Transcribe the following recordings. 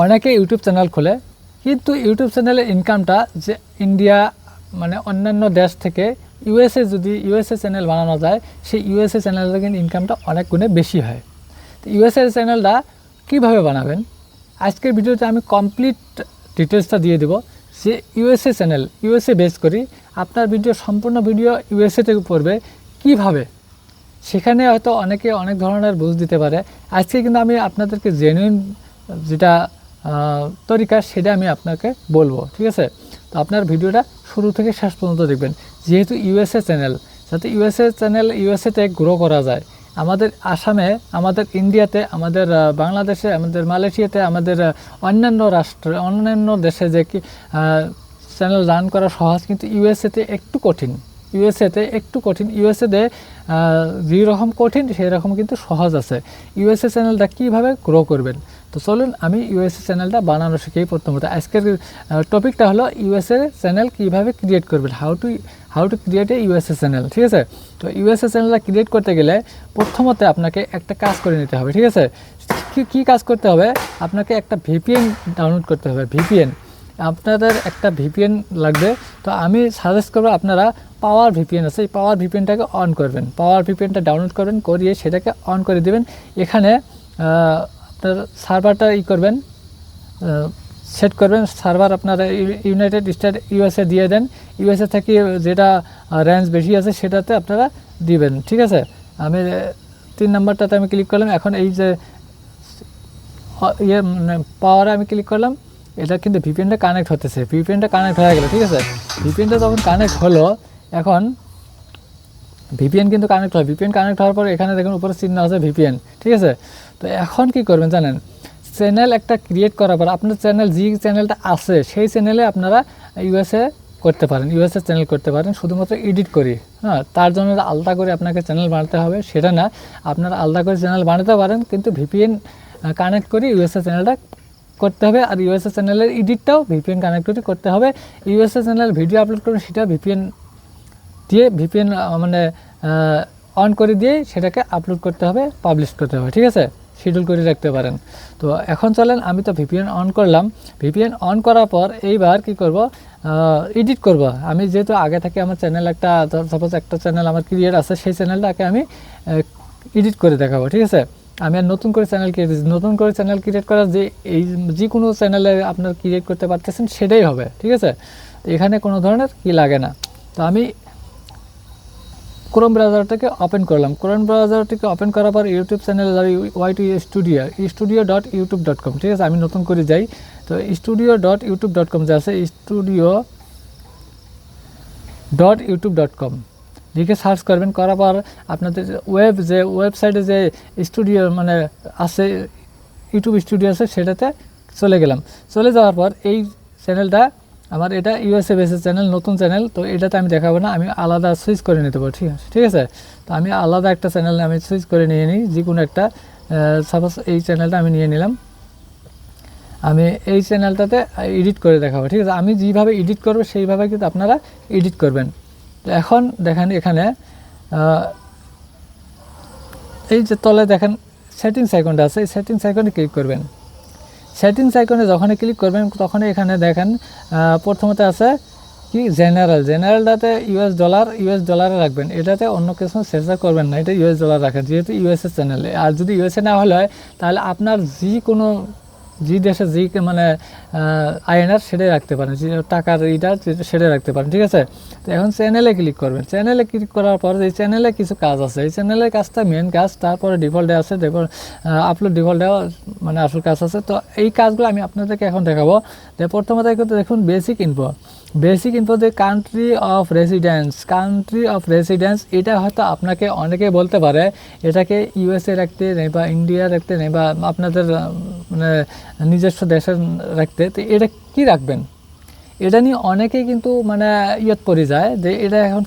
অনেকে YouTube channel খোলে, কিন্তু ইউটিউব চ্যানেলের ইনকামটা যে ইন্ডিয়া মানে অন্যান্য দেশ থেকে ইউএসএ চ্যানেল বানানো যায়, সেই ইউএসএ চ্যানেলের কিন্তু ইনকামটা অনেক গুণে বেশি হয়। তো ইউএসএ চ্যানেলটা কীভাবে বানাবেন, আজকের ভিডিওতে আমি কমপ্লিট ডিটেলসটা দিয়ে দেবো। যে ইউএসএ চ্যানেল ইউএসএ বেস করি, আপনার সম্পূর্ণ ভিডিও ইউএসএতে পড়বে কীভাবে, সেখানে হয়তো অনেকে অনেক ধরনের বুঝ দিতে পারে। আজকে কিন্তু আমি আপনাদেরকে জেনুইন যেটা তরিকা সেটা আমি আপনাকে বলবো, ঠিক আছে। তো আপনার ভিডিওটা শুরু থেকে শেষ পর্যন্ত দেখবেন, যেহেতু ইউএসএ চ্যানেল, যাতে ইউএসএতে গ্রো করা যায়। আমাদের আসামে, আমাদের ইন্ডিয়াতে, আমাদের বাংলাদেশে, আমাদের মালয়েশিয়াতে, আমাদের অন্যান্য দেশে যে কি চ্যানেল রান করা সহজ, কিন্তু ইউএসএতে একটু কঠিন। ইউএসএতে যেরকম কঠিন সেই রকম কিন্তু সহজ আছে। ইউএসএ চ্যানেলটা কীভাবে গ্রো করবেন, তো চলুন আমি ইউএসএ চ্যানেলটা বানানো শিখেই প্রথমত। আজকের টপিকটা হলো ইউএসএ চ্যানেল কীভাবে ক্রিয়েট করবেন, how to create a USA channel, ঠিক আছে। তো ইউএসএ চ্যানেলটা ক্রিয়েট করতে গেলে প্রথমত আপনাকে একটা কাজ করে নিতে হবে, ঠিক আছে। কী কাজ করতে হবে, আপনাকে একটা ভিপিএন ডাউনলোড করতে হবে। আপনাদের একটা ভিপিএন লাগবে। তো আমি সাজেস্ট করবো আপনারা পাওয়ার ভিপিএন আছে, এই পাওয়ার ভিপিএনটাকে অন করবেন। পাওয়ার ভিপিএনটা ডাউনলোড করবেন, করিয়ে সেটাকে অন করে দেবেন। এখানে আপনার সার্ভারটা সেট করবেন। সার্ভার আপনারা ইউনাইটেড স্টেট ইউএসএ দিয়ে দেন। ইউএসএ থেকে যেটা রেঞ্জ বেশি আছে সেটাতে আপনারা দিবেন, ঠিক আছে। আমি 3 নাম্বারটাতে আমি ক্লিক করলাম। এখন এই যে পাওয়ারে আমি ক্লিক করলাম, এটা কিন্তু ভিপিএনটা কানেক্ট হতেছে। ভিপিএনটা কানেক্ট হয়ে গেল, ঠিক আছে। ভিপিএনটা যখন কানেক্ট হলো, এখন ভিপিএন কিন্তু কানেক্ট হয়। ভিপিএন কানেক্ট হওয়ার পর এখানে দেখুন উপরে চিহ্ন আছে ভিপিএন, ঠিক আছে। তো এখন কি করবেন জানেন, চ্যানেল একটা ক্রিয়েট করার পর আপনার যে চ্যানেলটা আছে সেই চ্যানেলে আপনারা ইউএসএ চ্যানেল করতে পারেন, শুধুমাত্র এডিট করি। হ্যাঁ, তার জন্য আলাদা করে আপনাকে চ্যানেল বানাতে হবে সেটা না, আপনারা আলাদা করে চ্যানেল বানাতে পারেন, কিন্তু ভিপিএন কানেক্ট করে ইউএসএ চ্যানেলটা করতে হবে। আর ইউএসএ চ্যানেলের এডিটটাও ভিপিএন কানেক্ট করে করতে হবে। ইউএসএ চ্যানেল ভিডিও আপলোড করবেন, সেটা ভিপিএন মানে অন করে দিয়ে সেটাকে আপলোড করতে হবে, পাবলিশ করতে হবে, ঠিক আছে। শিডিউল করে রাখতে পারেন। তো এখন চলেন, আমি তো ভিপিএন অন করলাম। ভিপিএন অন করার পর এইবার কি করব, এডিট করব। আমি যেহেতু আগে থেকে আমার চ্যানেল সাপোজ একটা চ্যানেল আমার ক্রিয়েট আছে, সেই চ্যানেলটাকে আমি এডিট করে দেখাবো, ঠিক আছে। আমি আর নতুন করে চ্যানেল ক্রিয়েট করার যে কোনো চ্যানেলে আপনার ক্রিয়েট করতে পারতেছেন সেটাই হবে, ঠিক আছে। তো এখানে কোনো ধরনের কি লাগে না। তো আমি ক্রোম ব্রাউজারটাকে ওপেন করলাম। ক্রোম ব্রাউজারটাকে ওপেন করার পর ইউটিউব চ্যানেলে যাই, ওয়াইটি studio.youtube.com, ঠিক আছে। আমি নতুন করে যাই, তো studio.youtube.com যে আছে, studio.youtube.com লিখে সার্চ করবেন। করার পর আপনাদের ওয়েবসাইটে যে স্টুডিও মানে আছে, ইউটিউব স্টুডিও আছে, সেটাতে চলে গেলাম। চলে যাওয়ার পর এই চ্যানেলটা আমার, এটা ইউএসএ বেসের চ্যানেল, নতুন চ্যানেল, তো এটাতে আমি দেখাবো না, আমি আলাদা সুইচ করে নিতে পারবো, ঠিক আছে। তো আমি আলাদা একটা চ্যানেল আমি সুইচ করে নিয়ে নিই, যে কোনো একটা। সাপোজ এই চ্যানেলটা আমি নিয়ে নিলাম, আমি এই চ্যানেলটাতে এডিট করে দেখাবো, ঠিক আছে। আমি যেভাবে এডিট করবো সেইভাবে কিন্তু আপনারা এডিট করবেন। তো এখন দেখেন এখানে এই যে তলে দেখেন সেটিংস আইকনটা আছে, এই সেটিংস আইকনে ক্লিক করবেন। সেটিংস আইকনে যখনই ক্লিক করবেন তখন এখানে দেখেন প্রথমত আছে কি জেনারেলটাতে ইউএস ডলারে রাখবেন। এটাতে অন্য কিছু সেন্সার করবেন না, এটা ইউএস ডলার রাখেন, যেহেতু ইউএসএ চ্যানেল। আর যদি ইউএসএ না হলে হয়, তাহলে আপনার যে দেশে মানে আইএনআর সেটাই রাখতে পারেন, যে টাকার সেটাই রাখতে পারেন, ঠিক আছে। তো এখন চ্যানেলে ক্লিক করবেন। চ্যানেলে ক্লিক করার পর এই চ্যানেলে কিছু কাজ আছে, এই চ্যানেলের কাজটা মেন কাজ। তারপরে ডিফল্টে আছে, আপলোড ডিফল্টে মানে আসল কাজ আছে। তো এই কাজগুলো আমি আপনাদেরকে এখন দেখাবো। প্রথমত দেখুন বেসিক ইনফো যে কান্ট্রি অফ রেসিডেন্স, এটা হয়তো আপনাকে অনেকে বলতে পারে এটাকে ইউএসএ রাখতে নেই বা ইন্ডিয়া রাখতে নেই বা আপনাদের মানে নিজস্ব দেশের রাখতে। তো এটা কি রাখবেন, এটা নিয়ে অনেকেই কিন্তু মানে পড়ে যায় যে এটা এখন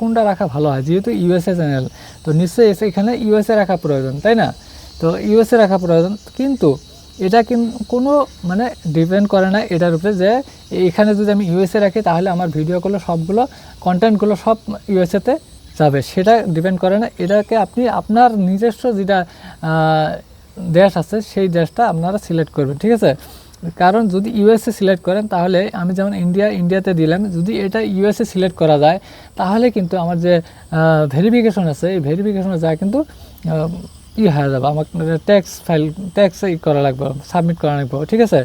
কোনটা রাখা ভালো হয়। যেহেতু ইউএসএ চ্যানেল, তো নিশ্চয়ই এখানে ইউএসএ রাখা প্রয়োজন, তাই না। তো ইউএসএ রাখা প্রয়োজন, কিন্তু এটা কোনো মানে ডিপেন্ড করে না এটার উপরে যে এখানে যদি আমি ইউএসএ রাখি তাহলে আমার ভিডিওগুলো সবগুলো কন্টেন্টগুলো সব ইউএসএতে যাবে, সেটা ডিপেন্ড করে না। এটাকে আপনি আপনার নিজস্ব যেটা দেশ আছে সেই দেশটা আপনারা সিলেক্ট করবেন, ঠিক আছে। কারণ যদি ইউএসএ সিলেক্ট করেন তাহলে আমি যেমন ইন্ডিয়াতে দিলাম, যদি এটা ইউএসএ সিলেক্ট করা যায় তাহলে কিন্তু আমার যে ভেরিফিকেশন আছে এই ভেরিফিকেশনে যায় কিন্তু হয়ে যাবে, আমার ট্যাক্স করা লাগবে, সাবমিট করা লাগবে, ঠিক আছে।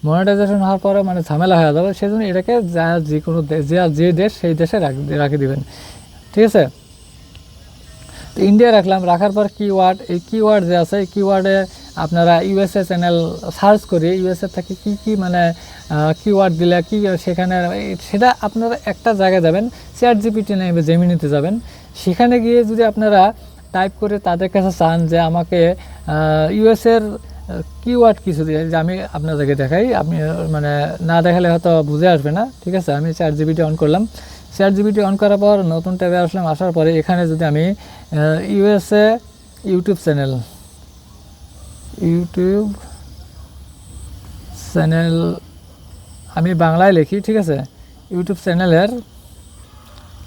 মনিটাইজেশন হওয়ার পরে মানে ঝামেলা হয়ে যাবে, সেই জন্য এটাকে যে কোনো যে দেশ সেই দেশে রাখে দিবেন, ঠিক আছে। তো ইন্ডিয়া রাখার পর কিওয়ার্ড, এই কিওয়ার্ড যে আছে এই কিওয়ার্ডে আপনারা ইউএসএ চ্যানেল সার্চ করে ইউএসএ থেকে কি মানে কিওয়ার্ড দিলে কি সেখানে সেটা আপনারা একটা জায়গায় যাবেন, চ্যাটজিপিটি নেবে জেমিনিতে যাবেন, সেখানে গিয়ে যদি আপনারা টাইপ করে তাদের কাছে চান যে আমাকে ইউএসএর কিওয়ার্ড কিছু দিয়ে, যে আমি আপনাদেরকে দেখাই, আপনি মানে না দেখালে হয়তো বুঝে আসবে না, ঠিক আছে। আমি চ্যাটজিপিটি অন করলাম, চ্যাটজিপিটি অন করার পর নতুন ট্যাবে আসলাম, আসার পরে এখানে যদি আমি ইউএসএ ইউটিউব চ্যানেল আমি বাংলায় লিখি, ঠিক আছে। ইউটিউব চ্যানেলের,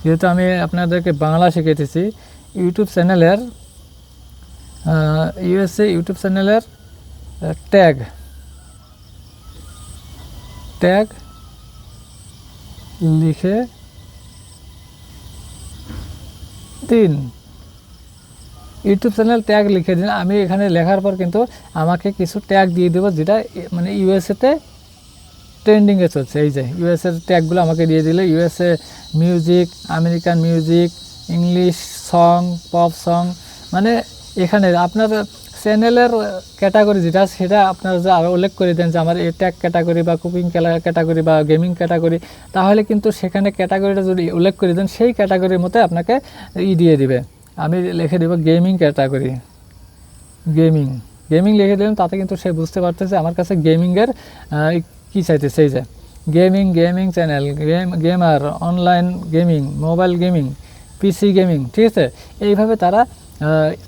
যেহেতু আমি আপনাদেরকে বাংলা শিখিয়েছি, ইউটিউব চ্যানেলের ইউএসএ ইউটিউব চ্যানেলের ট্যাগ লিখে দিন, ইউটিউব চ্যানেল ট্যাগ লিখে দিন। আমি এখানে লেখার পর কিন্তু আমাকে কিছু ট্যাগ দিয়ে দেবো যেটা মানে ইউএসএতে ট্রেন্ডিংয়ে চলছে, এই যে ইউএসএর ট্যাগগুলো আমাকে দিয়ে দিলে USA music, American music, English song, pop song, মানে এখানে আপনার চ্যানেলের ক্যাটাগরি যেটা সেটা আপনারা যে আরও উল্লেখ করে দেন যে আমার এই ট্যাগ ক্যাটাগরি বা কুকিং ক্যাটাগরি বা গেমিং ক্যাটাগরি, তাহলে কিন্তু সেখানে ক্যাটাগরিটা যদি উল্লেখ করে দেন সেই ক্যাটাগরির মতো আপনাকে দিয়ে দিবে। আমি লিখে দেবো গেমিং ক্যাটাগরি, গেমিং লিখে দিলাম, তাতে কিন্তু সে বুঝতে পারতেছে আমার কাছে গেমিংয়ের কী চাইতেছে, এই যে gaming channel, gamer, online gaming, mobile gaming, পিসি গেমিং, ঠিক আছে। এইভাবে তারা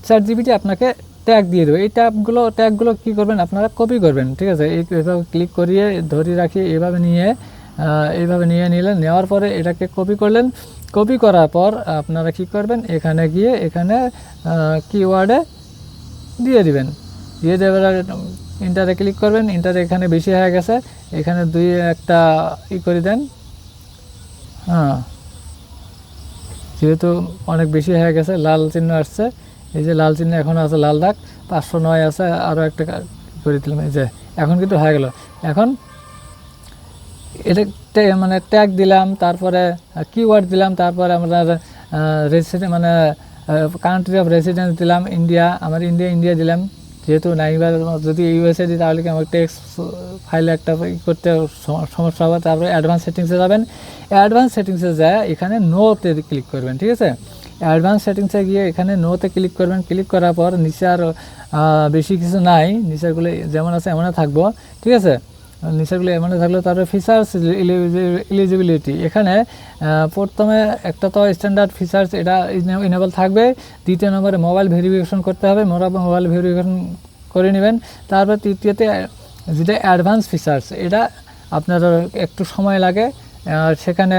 চ্যাটজিপিটি আপনাকে ট্যাগ দিয়ে দেবে। এই ট্যাগগুলো কী করবেন, আপনারা কপি করবেন, ঠিক আছে। এইভাবে ক্লিক করিয়ে ধরে রাখি, এইভাবে নিয়ে নিলেন, নেওয়ার পরে এটাকে কপি করলেন, কপি করার পর আপনারা কি করবেন, এখানে গিয়ে এখানে কিওয়ার্ডে দিয়ে দিবেন, দিয়ে দেওয়ার ইন্টারে ক্লিক করবেন, ইন্টারে এখানে বেশি হয়ে গেছে, এখানে একটা করে দেন, হ্যাঁ যেহেতু অনেক বেশি হয়ে গেছে লাল চিহ্ন আসছে, এই যে লাল চিহ্ন এখন আছে লাল দাগ, 509 আছে, আরও একটা করে দিলাম, এই যে এখন কিন্তু হয়ে গেল। এখন এটা মানে ট্যাগ দিলাম, তারপরে কিওয়ার্ড দিলাম, তারপরে আমরা মানে কান্ট্রি অফ রেসিডেন্স দিলাম ইন্ডিয়া, আমার ইন্ডিয়া দিলাম, যেহেতু নাইবার যদি ইউএসএ দিই তাহলে কি আমার টেক্সট ফাইলে একটা করতে সমস্যা হবে। তারপরে অ্যাডভান্স সেটিংসে যাবেন, অ্যাডভান্স সেটিংসে যায় এখানে নোতে ক্লিক করবেন, ঠিক আছে। অ্যাডভান্স সেটিংসে গিয়ে এখানে নোতে ক্লিক করবেন, ক্লিক করার পর নিচে আর বেশি কিছু নাই, নিচেরগুলো যেমন আছে এমনই থাকবো, ঠিক আছে। নিচেরগুলো এমনই থাকলো। তারপরে ফিচার্স এলিজিবিলিটি, এখানে প্রথমে একটা তো স্ট্যান্ডার্ড ফিচার্স এটা ইনেবল থাকবে, দ্বিতীয় নম্বরে মোবাইল ভেরিফিকেশন করতে হবে, মোবাইল ভেরিফিকেশন করে নেবেন। তারপর তৃতীয়তে যেটা অ্যাডভান্স ফিচার্স, এটা আপনার একটু সময় লাগে, সেখানে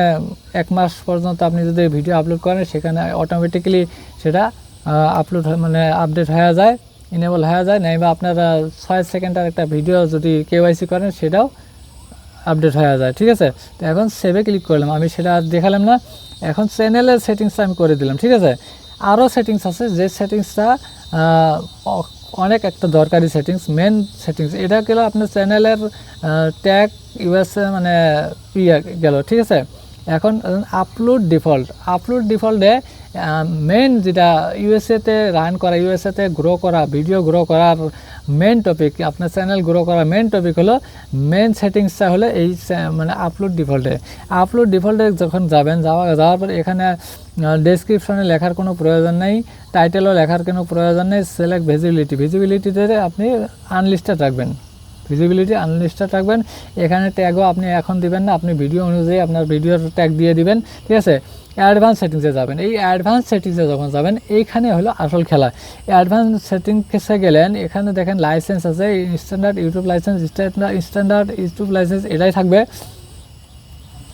1 মাস পর্যন্ত আপনি যদি ভিডিও আপলোড করেন সেখানে অটোমেটিক্যালি সেটা মানে আপডেট হয়ে যায়, ইনেবল হয়ে যায়, নাই বা আপনারা 6 সেকেন্ডের একটা ভিডিও যদি কেওয়াইসি করেন সেটাও আপডেট হয়ে যায়, ঠিক আছে। তো এখন সেভে ক্লিক করলাম, আমি সেটা আর দেখালাম না। এখন চ্যানেলের সেটিংসটা আমি করে দিলাম, ঠিক আছে। আরও সেটিংস আছে, যে সেটিংসটা অনেক একটা দরকারি সেটিংস, মেন সেটিংস, এটা গেল আপনার চ্যানেলের ট্যাগ ইউএসএ মানে গেল, ঠিক আছে। এখন আপলোড ডিফল্টে মেন যেটা ইউএসএতে রান করা, ইউএসএতে গ্রো করা, ভিডিও গ্রো করার মেন টপিক, আপনার চ্যানেল গ্রো করার মেন টপিক হলো, মেন সেটিংসটা হলো এই মানে আপলোড ডিফল্টে যখন যাওয়ার পর এখানে ডেসক্রিপশনে লেখার কোনো প্রয়োজন নেই, টাইটেলও লেখার কোনো প্রয়োজন নেই। সিলেক্ট ভিজিবিলিটিতে আপনি আনলিস্টেড রাখবেন, এখানে ট্যাগও আপনি এখন দিবেন না, আপনি ভিডিও অনুযায়ী আপনার ভিডিওর ট্যাগ দিয়ে দিবেন, ঠিক আছে। অ্যাডভান্স সেটিংসে যাবেন, এই অ্যাডভান্স সেটিংসে যখন যাবেন এইখানে হলো আসল খেলা। অ্যাডভান্স সেটিংসে গেলেন, এখানে দেখেন লাইসেন্স আছে, স্ট্যান্ডার্ড ইউটিউব লাইসেন্স এটাই থাকবে,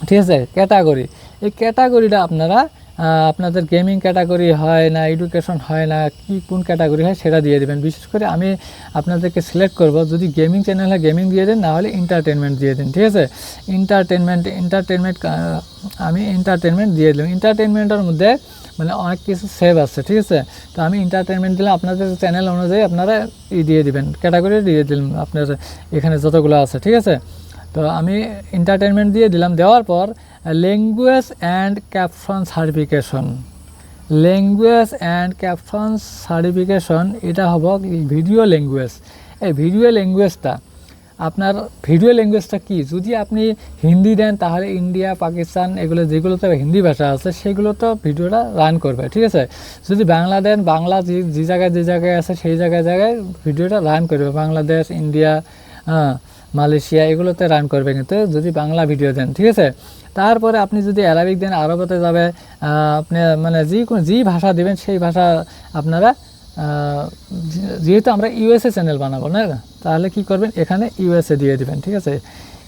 ঠিক আছে। ক্যাটাগরি, এই ক্যাটাগরিটা আপনারা আপনাদের গেমিং ক্যাটাগরি হয় না এডুকেশন হয় না কি কোন ক্যাটাগরি হয় সেটা দিয়ে দেবেন। বিশেষ করে আমি আপনাদেরকে সিলেক্ট করব, যদি গেমিং চ্যানেল হয় গেমিং দিয়ে দিন, না হলে এন্টারটেনমেন্ট দিয়ে দিন, ঠিক আছে। এন্টারটেনমেন্ট আমি এন্টারটেনমেন্ট দিয়ে দিলাম। এন্টারটেনমেন্টের মধ্যে মানে অনেক কিছু সেভ আছে, ঠিক আছে। তো আমি এন্টারটেনমেন্ট দিলাম, আপনাদের চ্যানেল অনুযায়ী আপনারা দিয়ে দিবেন, ক্যাটাগরি দিয়ে দিলাম আপনার এখানে যতগুলো আছে, ঠিক আছে। তো আমি এন্টারটেনমেন্ট দিয়ে দিলাম। দেওয়ার পর language and caption certification, language and caption certification এটা হবো ভিডিও ল্যাঙ্গুয়েজ। এই ভিডিও ল্যাঙ্গুয়েজটা আপনার ভিডিও ল্যাঙ্গুয়েজটা কি, যদি আপনি হিন্দি দেন তাহলে ইন্ডিয়া পাকিস্তান এগুলো যেগুলোতে হিন্দি ভাষা আছে সেগুলো তো ভিডিওটা রান করবে, ঠিক আছে। যদি বাংলা দেন, বাংলা যে জায়গায় আছে সেই জায়গায় ভিডিওটা রান করবে, বাংলাদেশ, ইন্ডিয়া, মালয়েশিয়া এগুলোতে রান করবে কিন্তু যদি বাংলা ভিডিও দেন, ঠিক আছে। তারপরে আপনি যদি অ্যারাবিক দেন আরবতে যাবে, আপনি মানে যে ভাষা দেবেন সেই ভাষা আপনারা, যেহেতু আমরা ইউএসএ চ্যানেল বানাবো না, তাহলে কি করবেন এখানে ইউএসএ দিয়ে দিবেন, ঠিক আছে।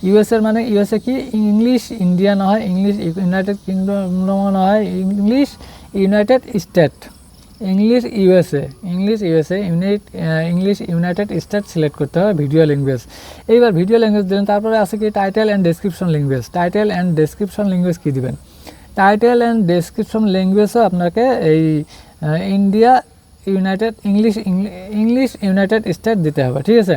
ইউএসএর মানে ইউএসএ কি, ইংলিশ ইন্ডিয়া নয়, ইংলিশ ইউনাইটেড কিংডম নয়, English United State, English USA, English United State select করতে হবে ভিডিও ল্যাঙ্গুয়েজ। এইবার ভিডিও ল্যাঙ্গুয়েজ দিলেন। তারপরে আছে কি title and description language. Title and description language কী দিবেন, টাইটেল অ্যান্ড ডেসক্রিপশন ল্যাঙ্গুয়েজও আপনাকে এই India United English United State দিতে হবে, ঠিক আছে।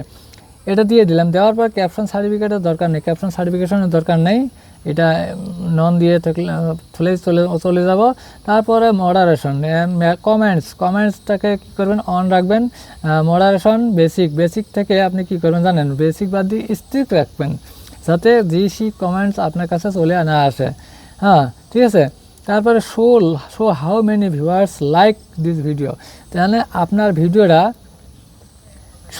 এটা দিয়ে দিলাম। দেওয়ার পর ক্যাপশন সার্টিফিকেটের দরকার নেই, ক্যাপশন সার্টিফিকেশনের দরকার নেই, এটা নন দিয়ে চলে যাব। তারপরে মডারেশন, কমেন্টসটাকে কী করবেন, অন রাখবেন। মডারেশন বেসিক থেকে আপনি কি করবেন জানেন, বেসিক বাদ দিয়ে স্ট্রিক্ট রাখবেন, যাতে সেই কমেন্টস আপনার কাছে চলে না আসে, হ্যাঁ, ঠিক আছে। তারপরে show how many viewers like this video, তাহলে আপনার ভিডিওটা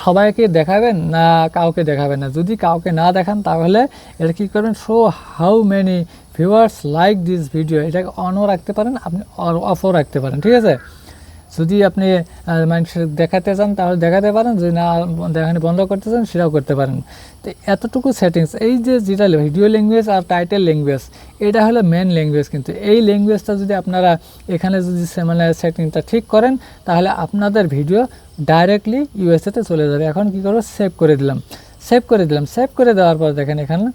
সবাইকে দেখাবেন না কাউকে দেখাবেন না। যদি কাউকে না দেখান তাহলে এটা কী করবেন, show how many viewers like this video, এটাকে অনও রাখতে পারেন, আপনি অফও রাখতে পারেন, ঠিক আছে। যদি আপনি মানুষের দেখাতে চান তাহলে দেখাতে পারেন, যদি না দেখানি বন্ধ করতে চান সেটাও করতে পারেন। তো এতটুকু সেটিংস, এই যেটা ভিডিও ল্যাঙ্গুয়েজ আর টাইটেল ল্যাঙ্গুয়েজ, এটা হলো মেন ল্যাঙ্গুয়েজ। কিন্তু এই ল্যাঙ্গুয়েজটা যদি আপনারা এখানে যদি মানে সেটিংটা ঠিক করেন তাহলে আপনাদের ভিডিও ডাইরেক্টলি ইউএসএতে চলে যাবে। এখন কি করবো, সেভ করে দিলাম। সেভ করে দেওয়ার পর দেখেন এখানে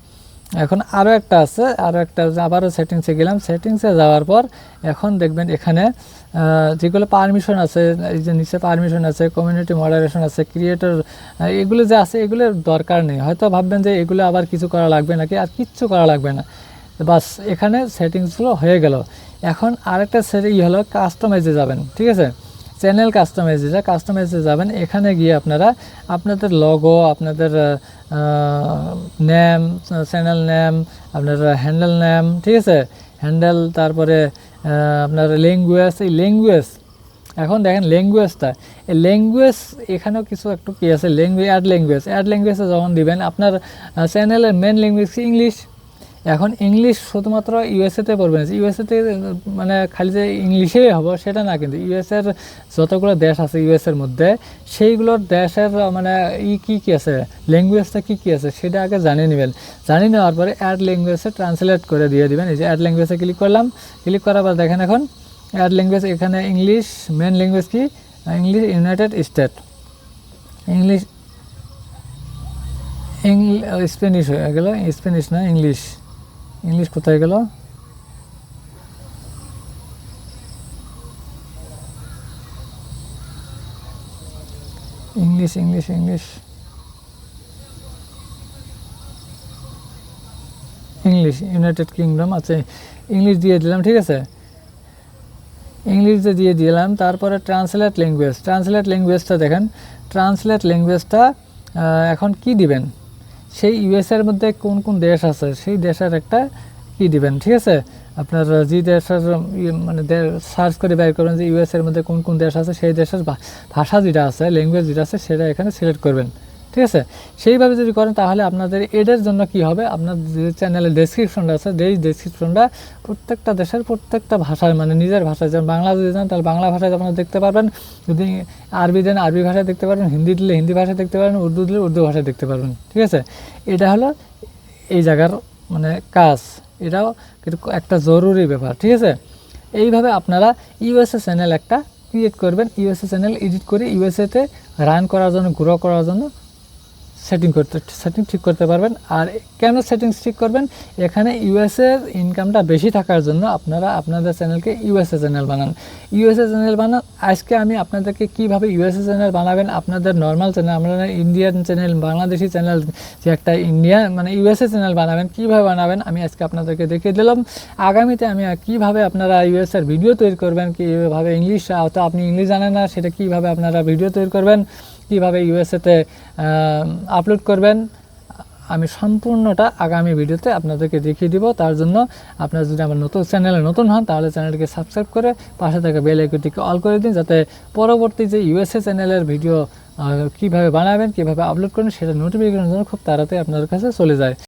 এখন আরও একটা আছে, আবারও সেটিংসে গেলাম। সেটিংসে যাওয়ার পর এখন দেখবেন এখানে যেগুলো পারমিশন আছে, এই যে নিচে পারমিশন আছে, কমিউনিটি মডারেশন আছে, ক্রিয়েটর, এগুলো যে আছে এগুলোর দরকার নেই। হয়তো ভাববেন যে এগুলো আবার কিছু করা লাগবে নাকি, আর কিচ্ছু করা লাগবে না, বাস এখানে সেটিংসগুলো হয়ে গেল। এখন আরেকটা হলো কাস্টমাইজে যাবেন, ঠিক আছে। চ্যানেল কাস্টমাইজে যাবেন। এখানে গিয়ে আপনারা আপনাদের লগো, আপনাদের নেম, চ্যানেল নেম, আপনার হ্যান্ডেল নেম, ঠিক আছে, হ্যান্ডেল, তারপরে আপনার ল্যাঙ্গুয়েজ, এই ল্যাঙ্গুয়েজ এখন দেখেন ল্যাঙ্গুয়েজটা, এই ল্যাঙ্গুয়েজ এখানেও কিছু একটু কী আছে, অ্যাড ল্যাঙ্গুয়েজে যখন দিবেন আপনার চ্যানেলের মেন ল্যাঙ্গুয়েজ ইংলিশ। এখন ইংলিশ শুধুমাত্র ইউএসএতে পড়বে না, ইউএসএতে মানে খালি যে ইংলিশেই হবে সেটা না, কিন্তু ইউএসএর যতগুলো দেশ আছে ইউএসএর মধ্যে সেইগুলোর দেশের মানে কী আছে, ল্যাঙ্গুয়েজটা কী আছে সেটা আগে জানিয়ে নেবেন। জানিয়ে নেওয়ার পরে অ্যাড ল্যাঙ্গুয়েজে ট্রান্সলেট করে দিয়ে দেবেন। এই যে অ্যাড ল্যাঙ্গুয়েজে ক্লিক করলাম, ক্লিক করার পর দেখেন এখন অ্যাড ল্যাঙ্গুয়েজ, এখানে ইংলিশ, মেন ল্যাঙ্গুয়েজ কি ইংলিশ ইউনাইটেড স্টেট, স্প্যানিশ হয়ে গেল, স্প্যানিশ না ইংলিশ কোথায় গেল, ইংলিশ ইউনাইটেড কিংডম আছে, ইংলিশ দিয়ে দিলাম, ঠিক আছে। ইংলিশ দিয়ে দিলাম। তারপরে ট্রান্সলেট ল্যাঙ্গুয়েজটা দেখেন, ট্রান্সলেট ল্যাঙ্গুয়েজটা এখন কি দিবেন, সেই ইউএসএর মধ্যে কোন কোন দেশ আছে সেই দেশের একটা কি দিবেন, ঠিক আছে। আপনার যে দেশের মানে সার্চ করে বের করবেন যে ইউএসএর মধ্যে কোন কোন দেশ আছে, সেই দেশের ভাষা যেটা আছে, ল্যাঙ্গুয়েজ যেটা আছে সেটা এখানে সিলেক্ট করবেন, ঠিক আছে। সেইভাবে যদি করেন তাহলে আপনাদের এদের জন্য কি হবে, আপনার যে চ্যানেলের ডেসক্রিপশনটা আছে এই ডেসক্রিপশনটা প্রত্যেকটা দেশের প্রত্যেকটা ভাষায় মানে নিজের ভাষায়, যেমন বাংলা যদি যান তাহলে বাংলা ভাষায় আপনারা দেখতে পারবেন, যদি আরবি দেন আরবি ভাষায় দেখতে পারবেন, হিন্দি দিলে হিন্দি ভাষায় দেখতে পারবেন, উর্দু দিলে উর্দু ভাষায় দেখতে পারবেন, ঠিক আছে। এটা হলো এই জায়গার মানে কাজ, এটাও কিন্তু একটা জরুরি ব্যাপার, ঠিক আছে। এইভাবে আপনারা ইউএসএ চ্যানেল একটা ক্রিয়েট করবেন, ইউএসএ চ্যানেল এডিট করে ইউএসএতে রান করার জন্য, গ্রো করার জন্য সেটিং ঠিক করতে পারবেন। আর কেন সেটিংস ঠিক করবেন, এখানে ইউএসএর ইনকামটা বেশি থাকার জন্য আপনারা আপনাদের চ্যানেলকে ইউএসএ চ্যানেল বানান। ইউএসএ চ্যানেল বানান, আজকে আমি আপনাদেরকে কিভাবে ইউএসএ চ্যানেল বানাবেন, আপনাদের নর্মাল চ্যানেল, আপনারা ইন্ডিয়ান চ্যানেল, বাংলাদেশি চ্যানেল, যে একটা ইন্ডিয়ান মানে ইউএসএ চ্যানেল বানাবেন, কিভাবে বানাবেন আমি আজকে আপনাদেরকে দেখিয়ে দিলাম। আগামীতে আমি কিভাবে আপনারা ইউএসএর ভিডিও তৈরি করবেন, কীভাবে ইংলিশ, হয়তো আপনি ইংলিশ জানেন না, সেটা কিভাবে আপনারা ভিডিও তৈরি করবেন, কীভাবে ইউএসএতে আপলোড করবেন, আমি সম্পূর্ণটা আগামী ভিডিওতে আপনাদেরকে দেখিয়ে দিব। তার জন্য আপনারা যদি আমার চ্যানেলে নতুন হন তাহলে চ্যানেলটিকে সাবস্ক্রাইব করে পাশে থাকা বেল আইকনটিকে অল করে দিন, যাতে পরবর্তী যে ইউএসএ চ্যানেলের ভিডিও কীভাবে বানাবেন, কীভাবে আপলোড করেন সেটা নোটিফিকেশনের জন্য খুব তাড়াতাড়ি আপনাদের কাছে চলে যায়।